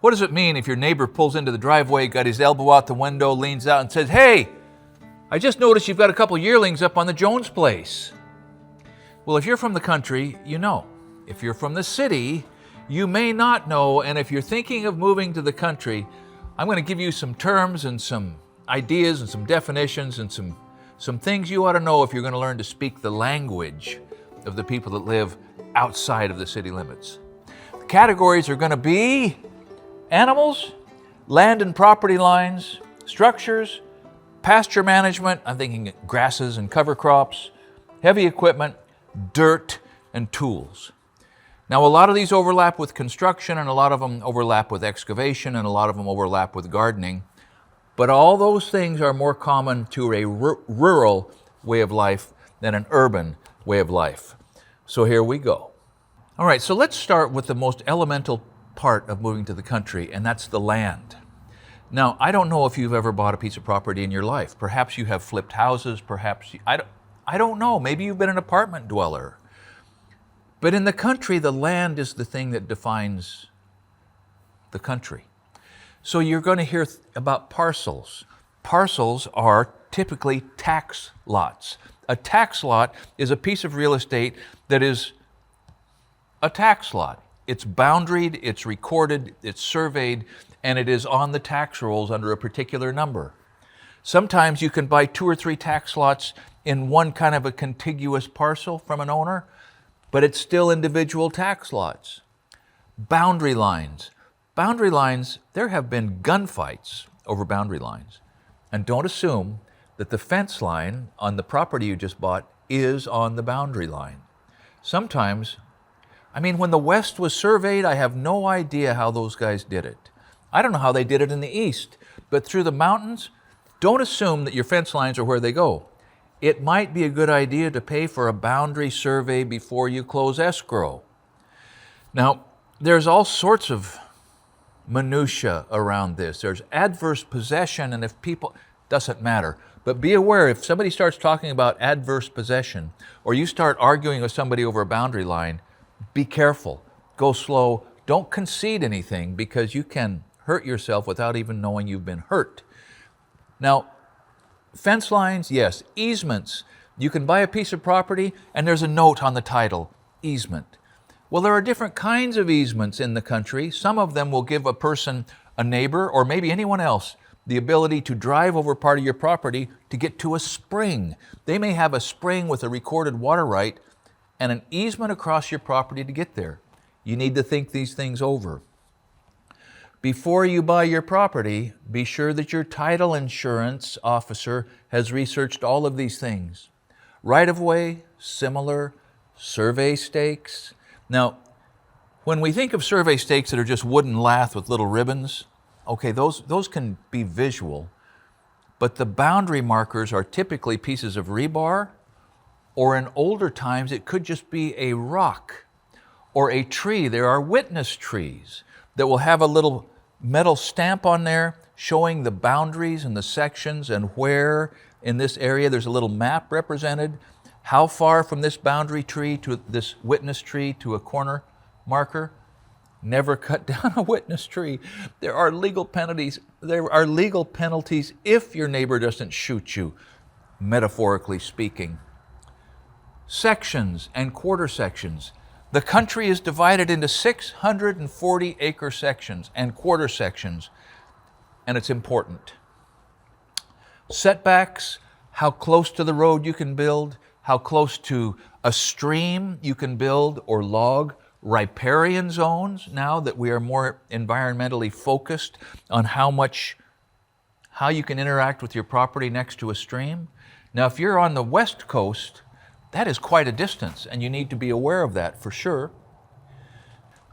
What does it mean if your neighbor pulls into the driveway, got his elbow out the window, leans out and says, "Hey, I just noticed you've got a couple yearlings up on the Jones place"? Well, if you're from the country, you know. If you're from the city, you may not know. And if you're thinking of moving to the country, I'm going to give you some terms and some ideas and some definitions and some things you ought to know if you're going to learn to speak the language of the people that live outside of the city limits. The categories are going to be animals, land and property lines, structures, pasture management, I'm thinking grasses and cover crops, heavy equipment, dirt, and tools. Now, a lot of these overlap with construction, and a lot of them overlap with excavation, and a lot of them overlap with gardening. But all those things are more common to a rural way of life than an urban way of life. So here we go. All right, so let's start with the most elemental part of moving to the country, and that's the land. Now, I don't know if you've ever bought a piece of property in your life. Perhaps you have flipped houses, perhaps I don't know. Maybe you've been an apartment dweller. But in the country, the land is the thing that defines the country. So you're going to hear about parcels. Parcels are typically tax lots. A tax lot is a piece of real estate that is a tax lot. It's boundaried, it's recorded, it's surveyed, and it is on the tax rolls under a particular number. Sometimes you can buy 2 or 3 tax lots in one kind of a contiguous parcel from an owner, but it's still individual tax lots. Boundary lines. Boundary lines, there have been gunfights over boundary lines. And don't assume that the fence line on the property you just bought is on the boundary line. Sometimes, when the West was surveyed, I have no idea how those guys did it. I don't know how they did it in the East, but through the mountains, don't assume that your fence lines are where they go. It might be a good idea to pay for a boundary survey before you close escrow. Now, there's all sorts of minutia around this. There's adverse possession, and if people, doesn't matter. But be aware, if somebody starts talking about adverse possession, or you start arguing with somebody over a boundary line, be careful, go slow, don't concede anything, because you can hurt yourself without even knowing you've been hurt. Now, fence lines, yes. Easements. You can buy a piece of property and there's a note on the title, easement. Well, there are different kinds of easements in the country. Some of them will give a person, a neighbor, or maybe anyone else, the ability to drive over part of your property to get to a spring. They may have a spring with a recorded water right and an easement across your property to get there. You need to think these things over. Before you buy your property, be sure that your title insurance officer has researched all of these things. Right-of-way, similar, survey stakes. Now, when we think of survey stakes that are just wooden lath with little ribbons, okay, those can be visual, but the boundary markers are typically pieces of rebar, or in older times, it could just be a rock or a tree. There are witness trees that will have a little metal stamp on there showing the boundaries and the sections and where in this area there's a little map represented, how far from this boundary tree to this witness tree to a corner marker. Never cut down a witness tree. There are legal penalties. There are legal penalties if your neighbor doesn't shoot you, metaphorically speaking. Sections and quarter sections. The country is divided into 640 acre sections and quarter sections, and it's important. Setbacks, how close to the road you can build, how close to a stream you can build or log. Riparian zones, now that we are more environmentally focused on how you can interact with your property next to a stream. Now, if you're on the West Coast, that is quite a distance, and you need to be aware of that for sure.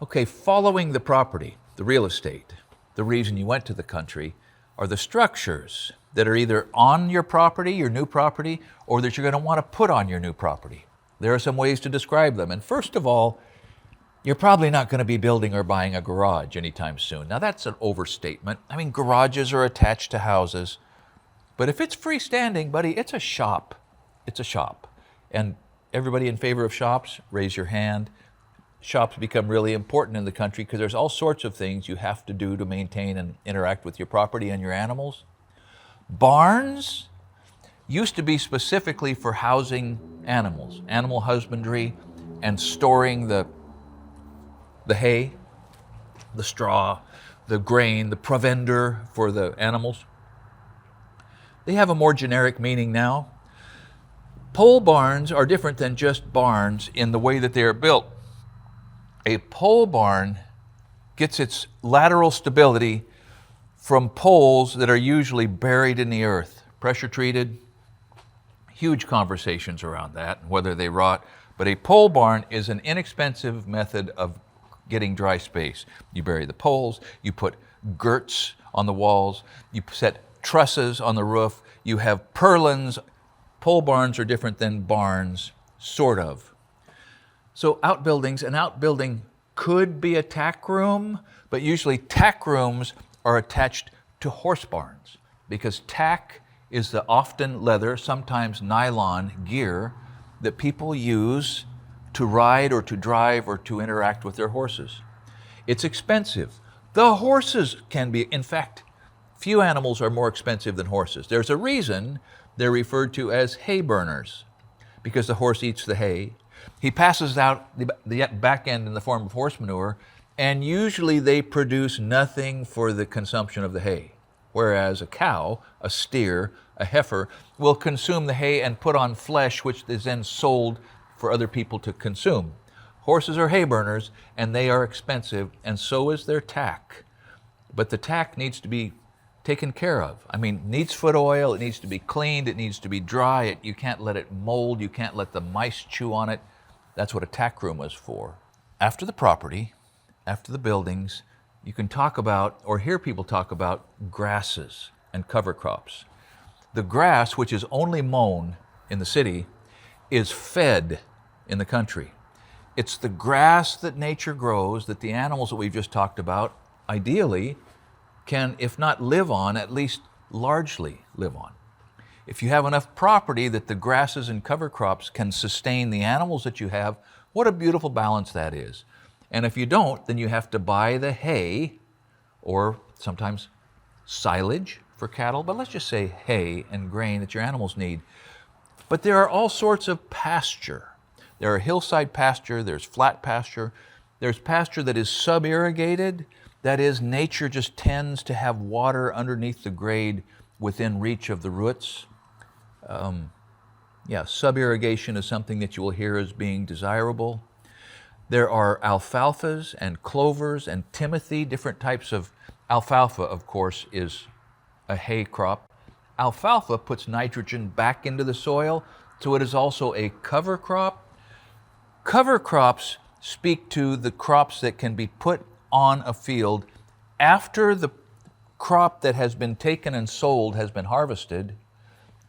Okay, following the property, the real estate, the reason you went to the country, are the structures that are either on your property, your new property, or that you're going to want to put on your new property. There are some ways to describe them. And first of all, you're probably not going to be building or buying a garage anytime soon. Now, that's an overstatement. Garages are attached to houses. But if it's freestanding, buddy, it's a shop. It's a shop. And everybody in favor of shops, raise your hand. shops become really important in the country because there's all sorts of things you have to do to maintain and interact with your property and your animals. Barns used to be specifically for housing animals, animal husbandry, and storing the hay, the straw, the grain, the provender for the animals. They have a more generic meaning now. Pole barns are different than just barns in the way that they are built. A pole barn gets its lateral stability from poles that are usually buried in the earth, pressure treated. Huge conversations around that, whether they rot. But a pole barn is an inexpensive method of getting dry space. You bury the poles, you put girts on the walls, you set trusses on the roof, you have purlins. Pole barns are different than barns, sort of. So outbuildings, an outbuilding could be a tack room, but usually tack rooms are attached to horse barns because tack is the often leather, sometimes nylon gear that people use to ride or to drive or to interact with their horses. It's expensive. The horses can be, in fact, few animals are more expensive than horses. There's a reason they're referred to as hay burners because the horse eats the hay. He passes out the back end in the form of horse manure, and usually they produce nothing for the consumption of the hay. Whereas a cow, a steer, a heifer will consume the hay and put on flesh, which is then sold for other people to consume. Horses are hay burners, and they are expensive, and so is their tack. But the tack needs to be taken care of. I mean, needs foot oil, it needs to be cleaned, it needs to be dry, you can't let it mold, you can't let the mice chew on it. That's what a tack room is for. After the property, after the buildings, you can talk about, or hear people talk about, grasses and cover crops. The grass, which is only mown in the city, is fed in the country. It's the grass that nature grows, that the animals that we've just talked about, ideally, can, if not live on, at least largely live on. If you have enough property that the grasses and cover crops can sustain the animals that you have, what a beautiful balance that is. And if you don't, then you have to buy the hay, or sometimes silage for cattle, but let's just say hay and grain that your animals need. But there are all sorts of pasture. There are hillside pasture, there's flat pasture, there's pasture that is sub-irrigated. That is, nature just tends to have water underneath the grade within reach of the roots. Sub-irrigation is something that you will hear as being desirable. There are alfalfas and clovers and timothy, different types of alfalfa, of course, is a hay crop. Alfalfa puts nitrogen back into the soil, so it is also a cover crop. Cover crops speak to the crops that can be put on a field after the crop that has been taken and sold has been harvested,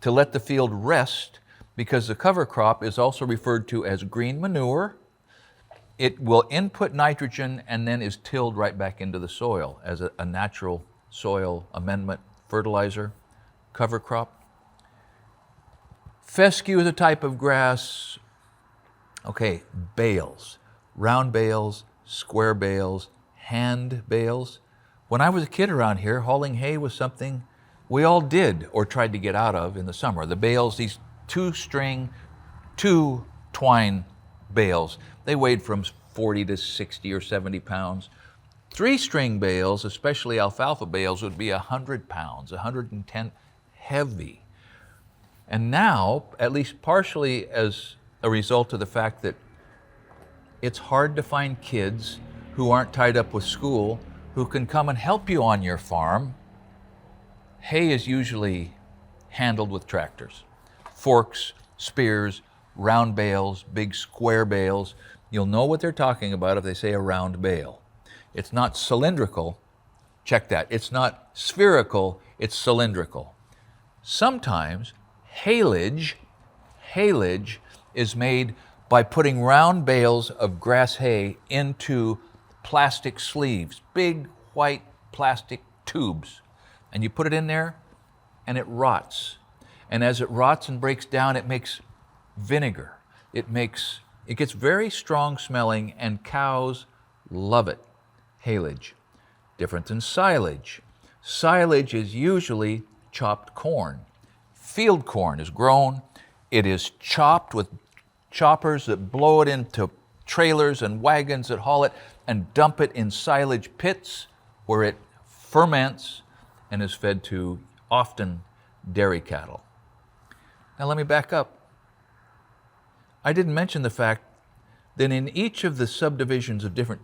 to let the field rest, because the cover crop is also referred to as green manure. It will input nitrogen and then is tilled right back into the soil as a natural soil amendment fertilizer. Cover crop. Fescue is a type of grass. Okay, bales, round bales, square bales, hand bales. When I was a kid around here, hauling hay was something we all did or tried to get out of in the summer. The bales, these two-twine bales, they weighed from 40 to 60 or 70 pounds. Three-string bales, especially alfalfa bales, would be 100 pounds, 110, heavy. And now, at least partially as a result of the fact that it's hard to find kids who aren't tied up with school who can come and help you on your farm, hay is usually handled with tractors. Forks, spears, round bales, big square bales. You'll know what they're talking about if they say a round bale. It's not cylindrical. Check that. It's not spherical, it's cylindrical. Sometimes haylage is made by putting round bales of grass hay into plastic sleeves, big white plastic tubes. And you put it in there and it rots. And as it rots and breaks down, it makes vinegar. It makes It gets very strong smelling, and cows love it. Haylage. Different than silage. Silage is usually chopped corn. Field corn is grown. It is chopped with choppers that blow it into trailers and wagons that haul it and dump it in silage pits where it ferments and is fed to often dairy cattle. Now let me back up. I didn't mention the fact that in each of the subdivisions of different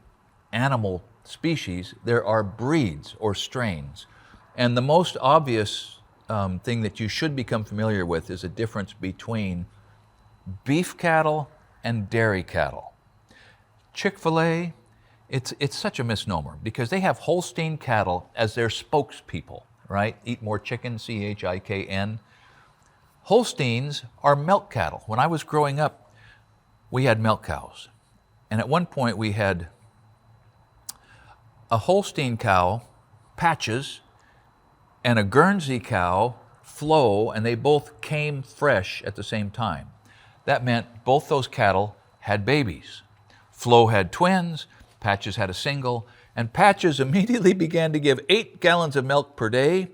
animal species, there are breeds or strains. And the most obvious thing that you should become familiar with is a difference between beef cattle and dairy cattle. Chick-fil-A, it's such a misnomer because they have Holstein cattle as their spokespeople, right? Eat more chicken, C-H-I-K-N. Holsteins are milk cattle. When I was growing up, we had milk cows. And at one point we had a Holstein cow, Patches, and a Guernsey cow, Flo, and they both came fresh at the same time. That meant both those cattle had babies. Flo had twins, Patches had a single, and Patches immediately began to give 8 gallons of milk per day.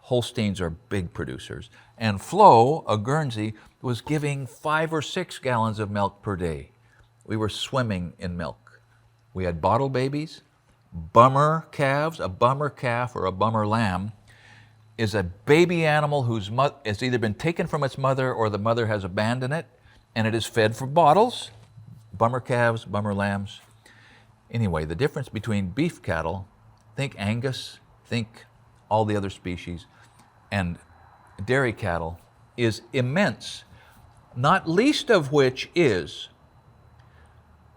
Holsteins are big producers. And Flo, a Guernsey, was giving 5 or 6 gallons of milk per day. We were swimming in milk. We had bottle babies, bummer calves. A bummer calf or a bummer lamb is a baby animal whose has either been taken from its mother or the mother has abandoned it, and it is fed from bottles. Bummer calves, bummer lambs. Anyway, the difference between beef cattle, think Angus, think all the other species, and dairy cattle is immense, not least of which is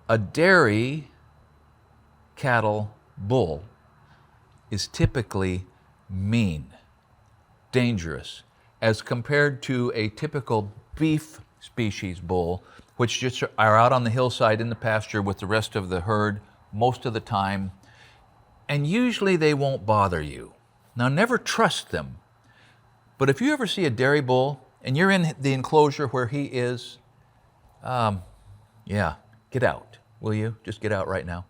a dairy cattle bull is typically mean, dangerous, as compared to a typical beef species bull, which just are out on the hillside in the pasture with the rest of the herd most of the time, and usually they won't bother you. Now, never trust them, but if you ever see a dairy bull and you're in the enclosure where he is, get out, will you? Just get out right now.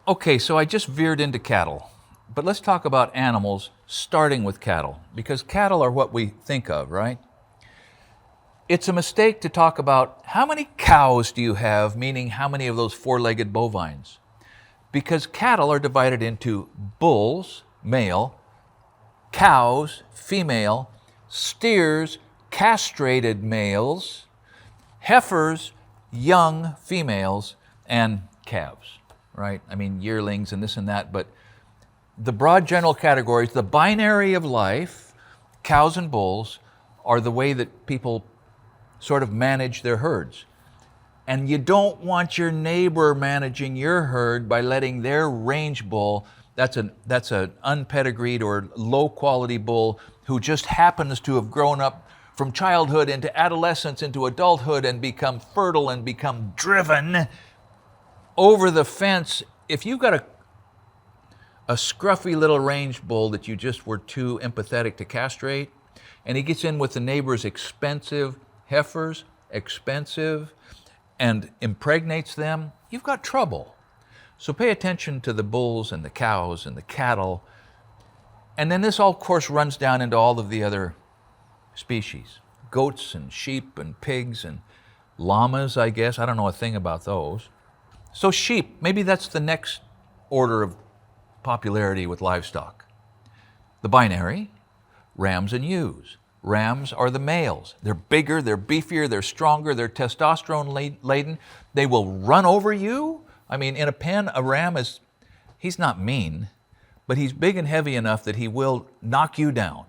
Okay, so I just veered into cattle, but let's talk about animals, starting with cattle, because cattle are what we think of, right? It's a mistake to talk about how many cows do you have, meaning how many of those 4-legged bovines, because cattle are divided into bulls, male, cows, female, steers, castrated males, heifers, young females, and calves, right? I mean, yearlings and this and that, but the broad general categories, the binary of life, cows and bulls, are the way that people sort of manage their herds. And you don't want your neighbor managing your herd by letting their range bull, that's an unpedigreed or low quality bull who just happens to have grown up from childhood into adolescence into adulthood and become fertile and become driven over the fence. If you've got a scruffy little range bull that you just were too empathetic to castrate, and he gets in with the neighbor's expensive heifers, and impregnates them, you've got trouble. So pay attention to the bulls and the cows and the cattle. And then this all, of course, runs down into all of the other species. Goats and sheep and pigs and llamas, I guess. I don't know a thing about those. So sheep, maybe that's the next order of popularity with livestock. The binary, rams and ewes. Rams are the males. They're bigger, they're beefier, they're stronger, they're testosterone laden. They will run over you. I mean, in a pen, a ram he's not mean, but he's big and heavy enough that he will knock you down.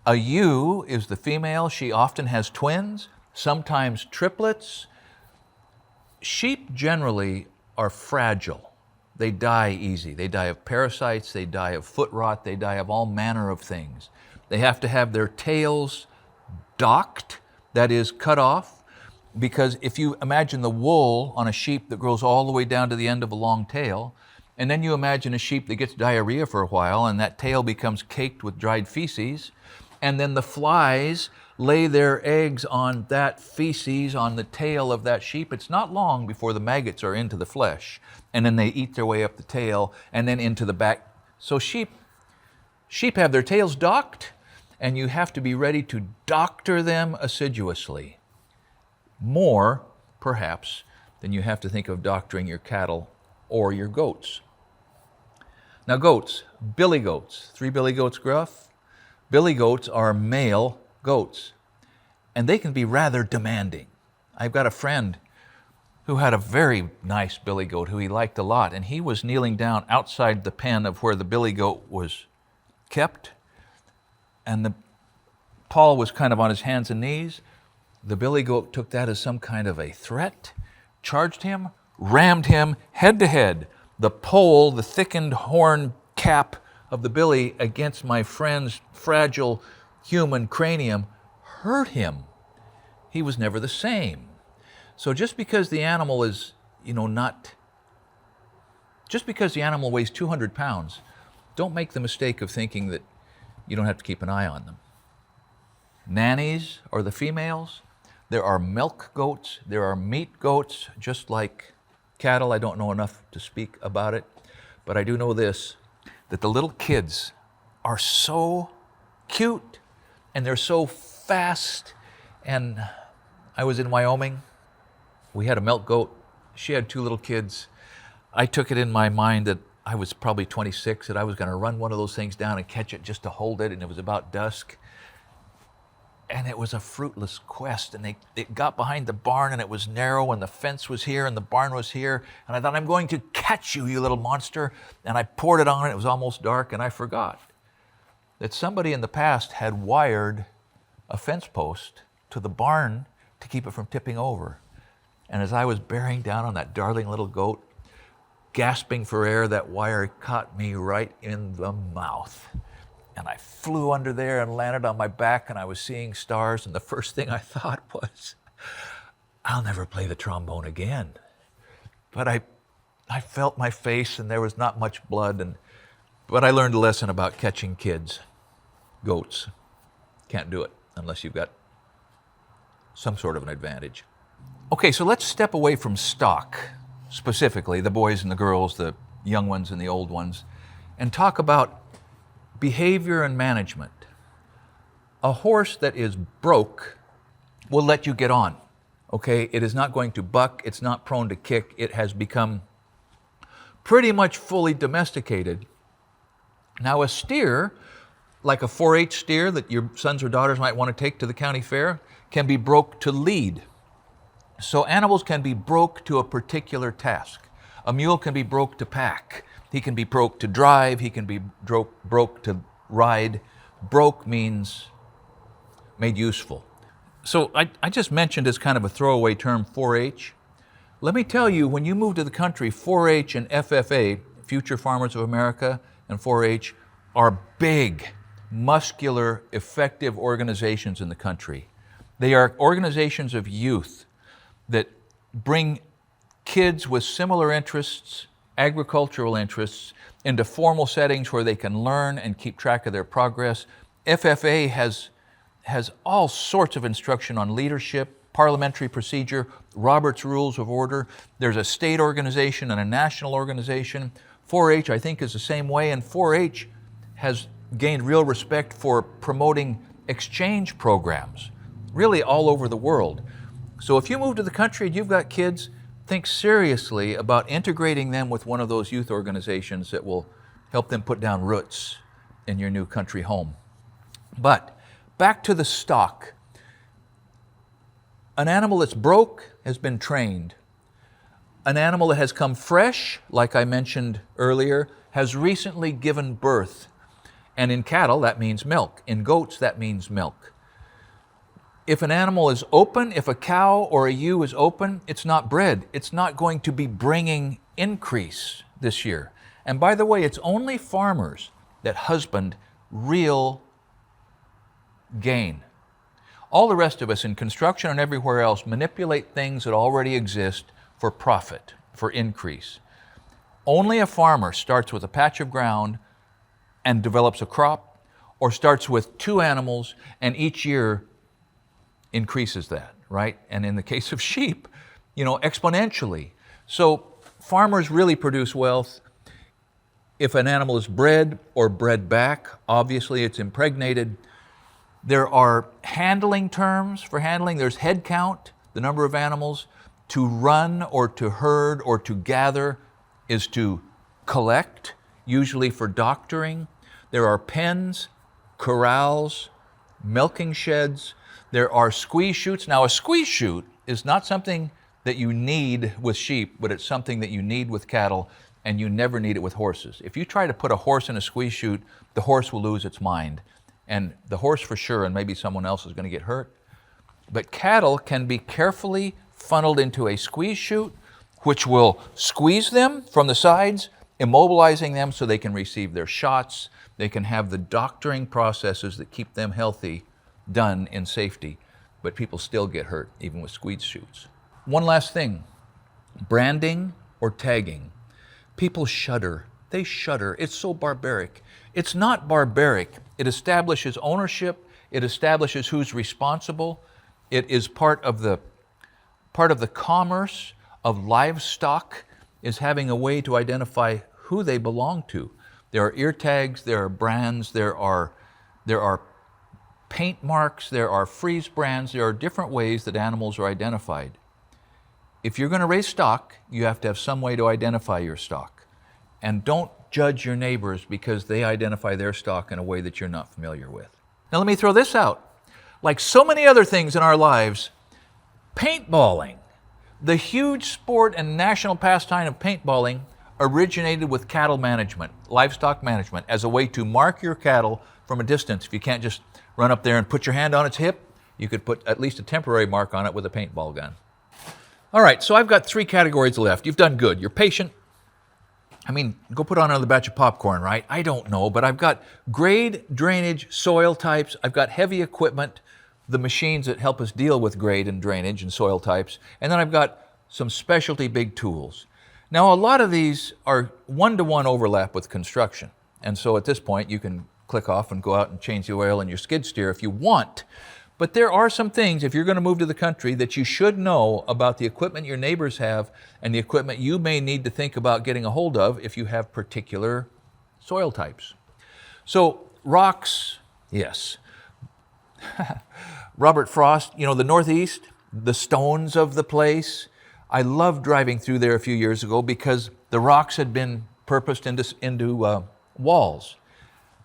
A ewe is the female. She often has twins, sometimes triplets. Sheep generally are fragile. They die easy. They die of parasites, they die of foot rot, they die of all manner of things. They have to have their tails docked, that is, cut off, because if you imagine the wool on a sheep that grows all the way down to the end of a long tail, and then you imagine a sheep that gets diarrhea for a while, and that tail becomes caked with dried feces, and then the flies lay their eggs on that feces on the tail of that sheep, it's not long before the maggots are into the flesh, and then they eat their way up the tail and then into the back. So sheep have their tails docked, and you have to be ready to doctor them assiduously. More, perhaps, than you have to think of doctoring your cattle or your goats. Now goats, billy goats, 3 billy goats gruff. Billy goats are male goats, and they can be rather demanding. I've got a friend who had a very nice billy goat who he liked a lot, and he was kneeling down outside the pen of where the billy goat was kept, and Paul was kind of on his hands and knees. The billy goat took that as some kind of a threat, charged him, rammed him head to head. The pole, the thickened horn cap of the billy against my friend's fragile human cranium hurt him. He was never the same. So just because the animal is, just because the animal weighs 200 pounds, don't make the mistake of thinking that you don't have to keep an eye on them. Nannies are the females. There are milk goats. There are meat goats, just like cattle. I don't know enough to speak about it, but I do know this, that the little kids are so cute and they're so fast. And I was in Wyoming. We had a milk goat. She had 2 little kids. I took it in my mind that I was probably 26, that I was going to run one of those things down and catch it just to hold it, and it was about dusk. And it was a fruitless quest, and it got behind the barn, and it was narrow, and the fence was here, and the barn was here, and I thought, I'm going to catch you, you little monster, and I poured it on, it was almost dark, and I forgot that somebody in the past had wired a fence post to the barn to keep it from tipping over. And as I was bearing down on that darling little goat, gasping for air, that wire caught me right in the mouth. And I flew under there and landed on my back, and I was seeing stars, and the first thing I thought was, I'll never play the trombone again. But I felt my face, and there was not much blood, but I learned a lesson about catching kids, goats. Can't do it unless you've got some sort of an advantage. Okay, so let's step away from stock, specifically the boys and the girls, the young ones and the old ones, and talk about behavior and management. A horse that is broke will let you get on, okay? It is not going to buck, it's not prone to kick, it has become pretty much fully domesticated. Now a steer, like a 4-H steer that your sons or daughters might want to take to the county fair, can be broke to lead. So animals can be broke to a particular task. A mule can be broke to pack. He can be broke to drive. He can be broke to ride. Broke means made useful. So I just mentioned as kind of a throwaway term 4-H. Let me tell you, when you move to the country, 4-H and FFA, Future Farmers of America, and 4-H are big, muscular, effective organizations in the country. They are organizations of youth that bring kids with similar interests, agricultural interests, into formal settings where they can learn and keep track of their progress. FFA has all sorts of instruction on leadership, parliamentary procedure, Robert's Rules of Order. There's a state organization and a national organization. 4-H, I think, is the same way, and 4-H has gained real respect for promoting exchange programs, really all over the world. So if you move to the country and you've got kids, think seriously about integrating them with one of those youth organizations that will help them put down roots in your new country home. But back to the stock. An animal that's broke has been trained. An animal that has come fresh, like I mentioned earlier, has recently given birth. And in cattle, that means milk. In goats, that means milk. If an animal is open, if a cow or a ewe is open, it's not bred. It's not going to be bringing increase this year. And by the way, it's only farmers that husband real gain. All the rest of us in construction and everywhere else manipulate things that already exist for profit, for increase. Only a farmer starts with a patch of ground and develops a crop, or starts with 2 animals and each year increases that, right? And in the case of sheep, exponentially. So farmers really produce wealth. If an animal is bred or bred back, obviously it's impregnated. There are handling terms for handling. There's head count, the number of animals. To run or to herd or to gather is to collect, usually for doctoring. There are pens, corrals, milking sheds. There are squeeze chutes. Now, a squeeze chute is not something that you need with sheep, but it's something that you need with cattle, and you never need it with horses. If you try to put a horse in a squeeze chute, the horse will lose its mind. And the horse for sure, and maybe someone else is going to get hurt. But cattle can be carefully funneled into a squeeze chute, which will squeeze them from the sides, immobilizing them so they can receive their shots. They can have the doctoring processes that keep them healthy done in safety. But people still get hurt, even with squeeze chutes. One last thing, branding or tagging. People shudder. They shudder. It's so barbaric. It's not barbaric. It establishes ownership. It establishes who's responsible. It is part of the commerce of livestock, is having a way to identify who they belong to. There are ear tags, there are brands, there are paint marks, there are freeze brands, there are different ways that animals are identified. If you're going to raise stock, you have to have some way to identify your stock. And don't judge your neighbors because they identify their stock in a way that you're not familiar with. Now let me throw this out. Like so many other things in our lives, paintballing, the huge sport and national pastime of paintballing, originated with cattle management, livestock management, as a way to mark your cattle from a distance. If you can't just run up there and put your hand on its hip, you could put at least a temporary mark on it with a paintball gun. All right, so I've got 3 categories left. You've done good. You're patient. Go put on another batch of popcorn, right? I don't know, but I've got grade, drainage, soil types. I've got heavy equipment, the machines that help us deal with grade and drainage and soil types. And then I've got some specialty big tools. Now, a lot of these are one-to-one overlap with construction. And so at this point, you can click off and go out and change the oil in your skid steer if you want. But there are some things, if you're going to move to the country, that you should know about the equipment your neighbors have and the equipment you may need to think about getting a hold of if you have particular soil types. So rocks, yes. Robert Frost, the Northeast, the stones of the place. I loved driving through there a few years ago because the rocks had been purposed into walls.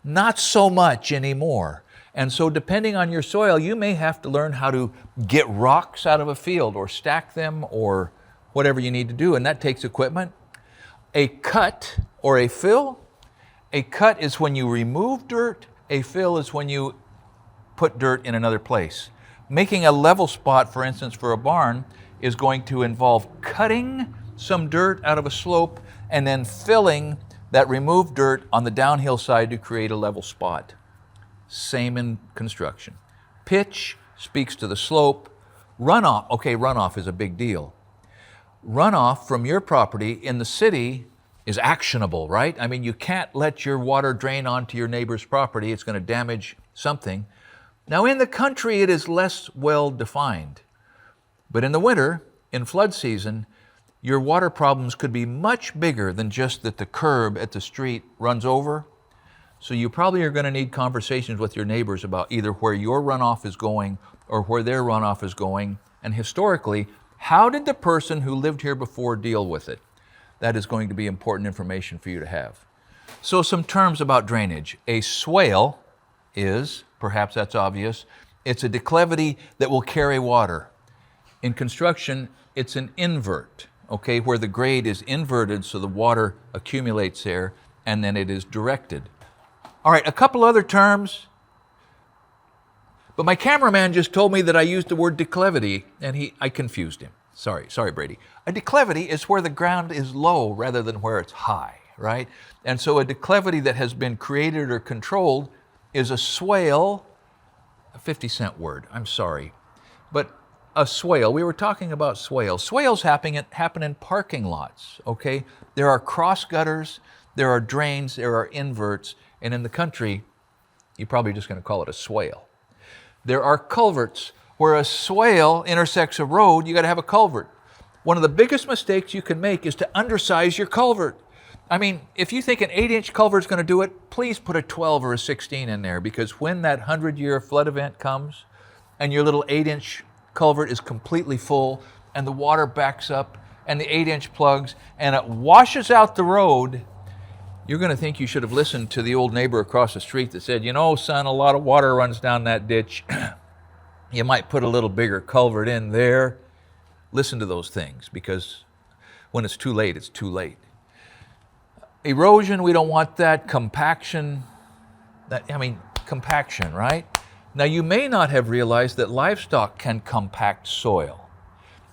Not so much anymore. And so depending on your soil, you may have to learn how to get rocks out of a field or stack them or whatever you need to do, and that takes equipment. A cut or a fill. A cut is when you remove dirt. A fill is when you put dirt in another place. Making a level spot, for instance, for a barn is going to involve cutting some dirt out of a slope and then filling that removed dirt on the downhill side to create a level spot. Same in construction. Pitch speaks to the slope. Runoff, runoff is a big deal. Runoff from your property in the city is actionable, right? You can't let your water drain onto your neighbor's property. It's going to damage something. Now in the country, it is less well defined. But in the winter, in flood season, your water problems could be much bigger than just that the curb at the street runs over. So you probably are going to need conversations with your neighbors about either where your runoff is going or where their runoff is going. And historically, how did the person who lived here before deal with it? That is going to be important information for you to have. So some terms about drainage. A swale is, perhaps that's obvious, it's a declivity that will carry water. In construction, it's an invert, where the grade is inverted so the water accumulates there and then it is directed. All right, a couple other terms, but my cameraman just told me that I used the word declivity, and I confused him. Sorry, Brady. A declivity is where the ground is low rather than where it's high, right? And so a declivity that has been created or controlled is a swale, a 50-cent word, I'm sorry. But a swale, we were talking about swales. Swales happen in parking lots, There are cross gutters, there are drains, there are inverts, and in the country, you're probably just going to call it a swale. There are culverts Where a swale intersects a road, you got to have a culvert. One of the biggest mistakes you can make is to undersize your culvert. I mean, if you think an 8-inch culvert is going to do it, please put a 12 or a 16 in there, because when that 100-year flood event comes and your little 8-inch culvert is completely full and the water backs up and the 8-inch plugs and it washes out the road, you're going to think you should have listened to the old neighbor across the street that said, you know, son, a lot of water runs down that ditch. You might put a little bigger culvert in there. Listen to those things, because when it's too late, it's too late. Erosion, we don't want that. Compaction, compaction, right? Now, you may not have realized that livestock can compact soil.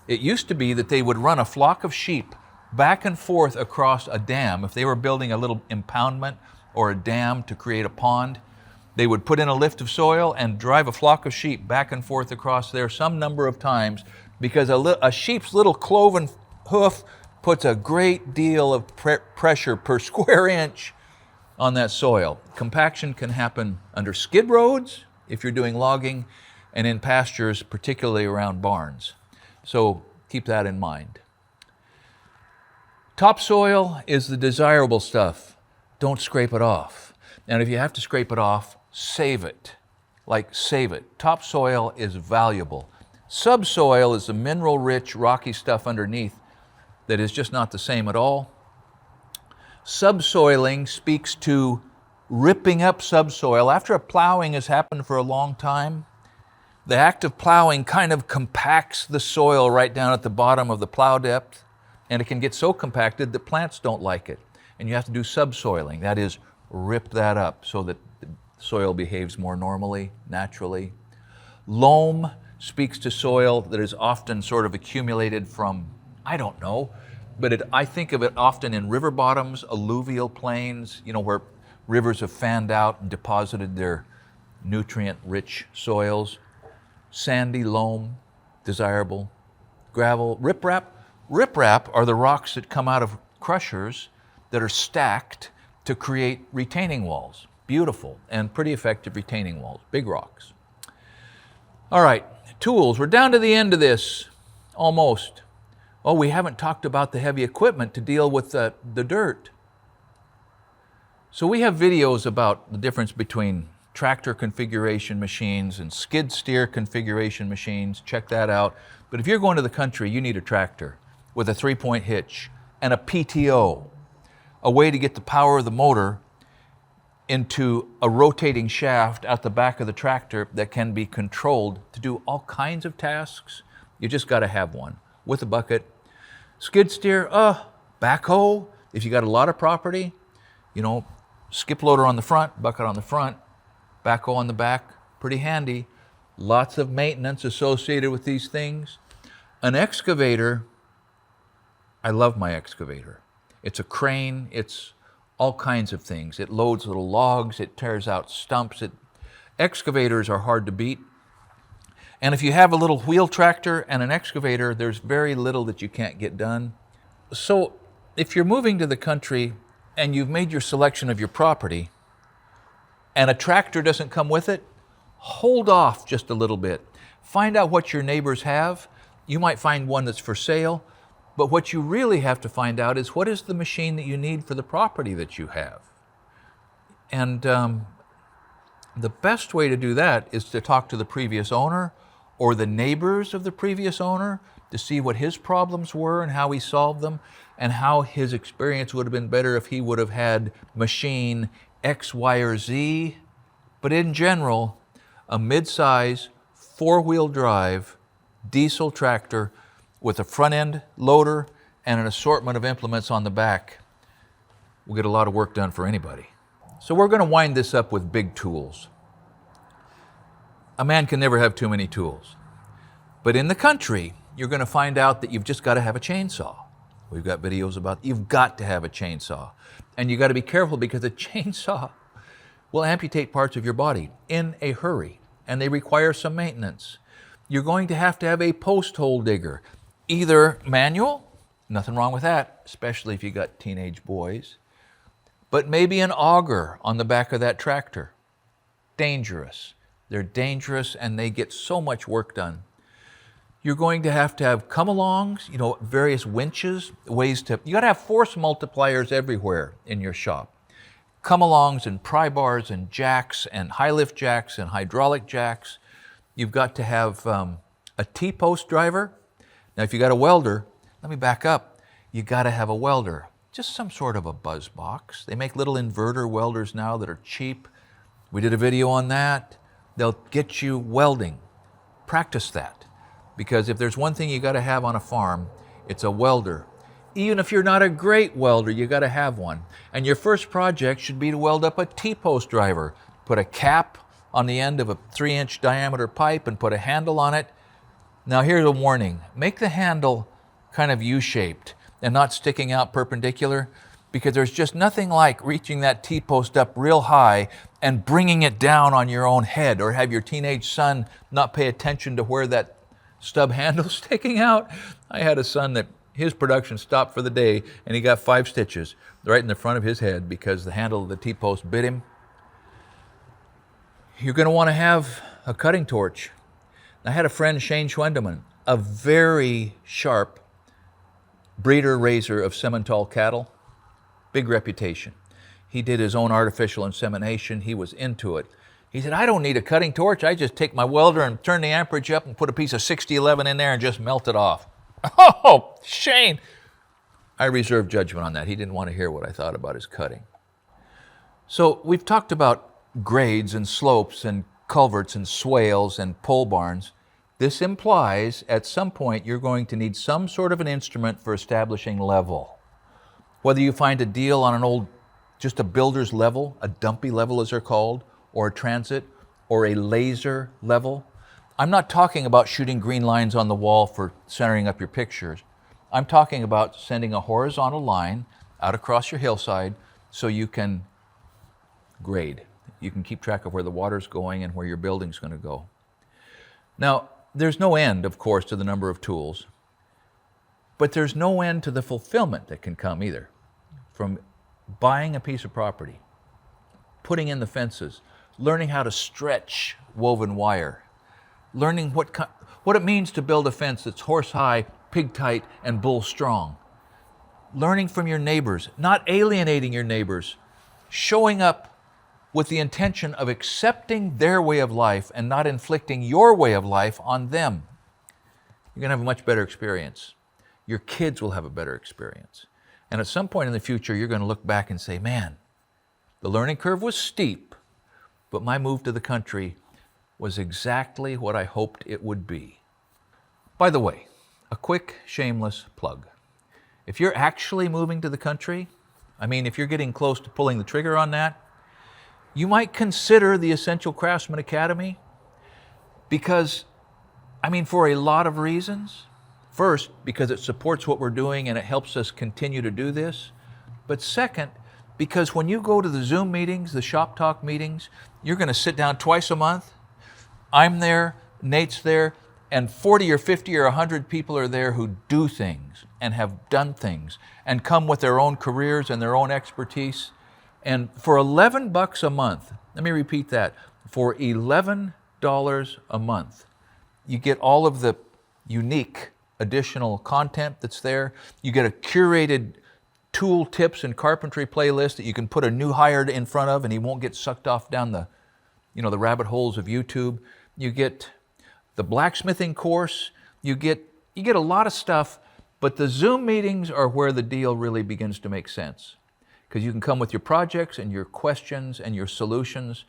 It used to be that they would run a flock of sheep back and forth across a dam. If they were building a little impoundment or a dam to create a pond, they would put in a lift of soil and drive a flock of sheep back and forth across there some number of times, because a sheep's little cloven hoof puts a great deal of pressure per square inch on that soil. Compaction can happen under skid roads if you're doing logging, and in pastures, particularly around barns. So keep that in mind. Topsoil is the desirable stuff. Don't scrape it off. And if you have to scrape it off, save it. Save it. Topsoil is valuable. Subsoil is the mineral-rich, rocky stuff underneath that is just not the same at all. Subsoiling speaks to ripping up subsoil. After a plowing has happened for a long time, the act of plowing kind of compacts the soil right down at the bottom of the plow depth, and it can get so compacted that plants don't like it. And you have to do subsoiling. That is, rip that up so that the soil behaves more normally, naturally. Loam speaks to soil that is often sort of accumulated from, I don't know, but I think of it often in river bottoms, alluvial plains, where rivers have fanned out and deposited their nutrient-rich soils. Sandy loam, desirable. Gravel, riprap. Riprap are the rocks that come out of crushers that are stacked to create retaining walls. Beautiful and pretty effective retaining walls, big rocks. All right, tools. We're down to the end of this, almost. Oh, we haven't talked about the heavy equipment to deal with the dirt. So we have videos about the difference between tractor configuration machines and skid steer configuration machines. Check that out. But if you're going to the country, you need a tractor with a 3-point hitch and a PTO, a way to get the power of the motor into a rotating shaft at the back of the tractor that can be controlled to do all kinds of tasks. You just got to have one with a bucket. Skid steer, backhoe, if you got a lot of property, skip loader on the front, bucket on the front, backhoe on the back, pretty handy. Lots of maintenance associated with these things. An excavator, I love my excavator. It's a crane, it's all kinds of things. It loads little logs, it tears out stumps. Excavators are hard to beat. And if you have a little wheel tractor and an excavator, there's very little that you can't get done. So if you're moving to the country and you've made your selection of your property and a tractor doesn't come with it, hold off just a little bit. Find out what your neighbors have. You might find one that's for sale, but what you really have to find out is what is the machine that you need for the property that you have. And the best way to do that is to talk to the previous owner or the neighbors of the previous owner to see what his problems were and how he solved them and how his experience would have been better if he would have had machine X, Y, or Z. But in general, a mid-size, 4-wheel drive diesel tractor with a front-end loader and an assortment of implements on the back will get a lot of work done for anybody. So we're going to wind this up with big tools. A man can never have too many tools. But in the country, you're going to find out that you've just got to have a chainsaw. We've got videos about you've got to have a chainsaw. And you've got to be careful because a chainsaw will amputate parts of your body in a hurry, and they require some maintenance. You're going to have a post hole digger, either manual, nothing wrong with that, especially if you got teenage boys, but maybe an auger on the back of that tractor. Dangerous. They're dangerous and they get so much work done. You're going to have come-alongs, various winches, you got to have force multipliers everywhere in your shop. Come-alongs and pry bars and jacks and high-lift jacks and hydraulic jacks. You've got to have a T-post driver. Now, if you got a welder, let me back up. You got to have a welder, just some sort of a buzz box. They make little inverter welders now that are cheap. We did a video on that. They'll get you welding. Practice that. Because if there's one thing you got to have on a farm, it's a welder. Even if you're not a great welder, you got to have one. And your first project should be to weld up a T-post driver. Put a cap on the end of a 3-inch diameter pipe and put a handle on it. Now here's a warning. Make the handle kind of U-shaped and not sticking out perpendicular, because there's just nothing like reaching that T-post up real high and bringing it down on your own head, or have your teenage son not pay attention to where that stub handle's sticking out. I had a son that his production stopped for the day and he got 5 stitches right in the front of his head because the handle of the T-post bit him. You're going to want to have a cutting torch. I had a friend, Shane Schwendeman, a very sharp breeder raiser of Simmental cattle, big reputation. He did his own artificial insemination. He was into it. He said, I don't need a cutting torch. I just take my welder and turn the amperage up and put a piece of 6011 in there and just melt it off. Oh, Shane! I reserved judgment on that. He didn't want to hear what I thought about his cutting. So we've talked about grades and slopes and culverts and swales and pole barns. This implies at some point you're going to need some sort of an instrument for establishing level. Whether you find a deal on an old, just a builder's level, a dumpy level as they're called, or a transit, or a laser level. I'm not talking about shooting green lines on the wall for centering up your pictures. I'm talking about sending a horizontal line out across your hillside so you can grade. You can keep track of where the water's going and where your building's going to go. Now, there's no end, of course, to the number of tools, but there's no end to the fulfillment that can come either. From buying a piece of property, putting in the fences, learning how to stretch woven wire, learning what it means to build a fence that's horse-high, pig-tight, and bull-strong, learning from your neighbors, not alienating your neighbors, showing up with the intention of accepting their way of life and not inflicting your way of life on them. You're going to have a much better experience. Your kids will have a better experience. And at some point in the future, you're going to look back and say, man, the learning curve was steep, but my move to the country was exactly what I hoped it would be. By the way, a quick, shameless plug. If you're actually moving to the country, if you're getting close to pulling the trigger on that, you might consider the Essential Craftsman Academy because, for a lot of reasons. First, because it supports what we're doing and it helps us continue to do this. But second, because when you go to the Zoom meetings, the shop talk meetings, you're going to sit down twice a month. I'm there, Nate's there, and 40 or 50 or 100 people are there who do things and have done things and come with their own careers and their own expertise. And for $11 a month, let me repeat that, for $11 a month, you get all of the unique additional content that's there. You get a curated tool tips and carpentry playlist that you can put a new hire in front of and he won't get sucked off down the rabbit holes of YouTube. You get the blacksmithing course. You get a lot of stuff, but the Zoom meetings are where the deal really begins to make sense. Because you can come with your projects and your questions and your solutions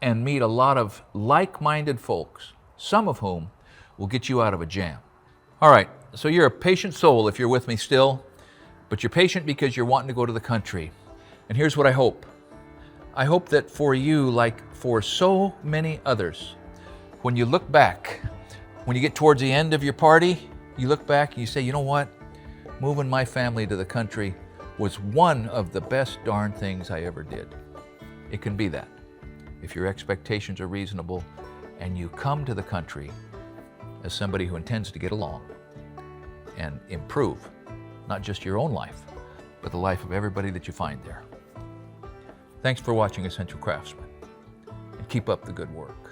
and meet a lot of like-minded folks, some of whom will get you out of a jam. All right, so you're a patient soul if you're with me still, but you're patient because you're wanting to go to the country. And here's what I hope. I hope that for you, like for so many others, when you look back, when you get towards the end of your party, you look back and you say, you know what? Moving my family to the country was one of the best darn things I ever did. It can be that if your expectations are reasonable and you come to the country as somebody who intends to get along and improve not just your own life, but the life of everybody that you find there. Thanks for watching Essential Craftsman. And Keep up the good work.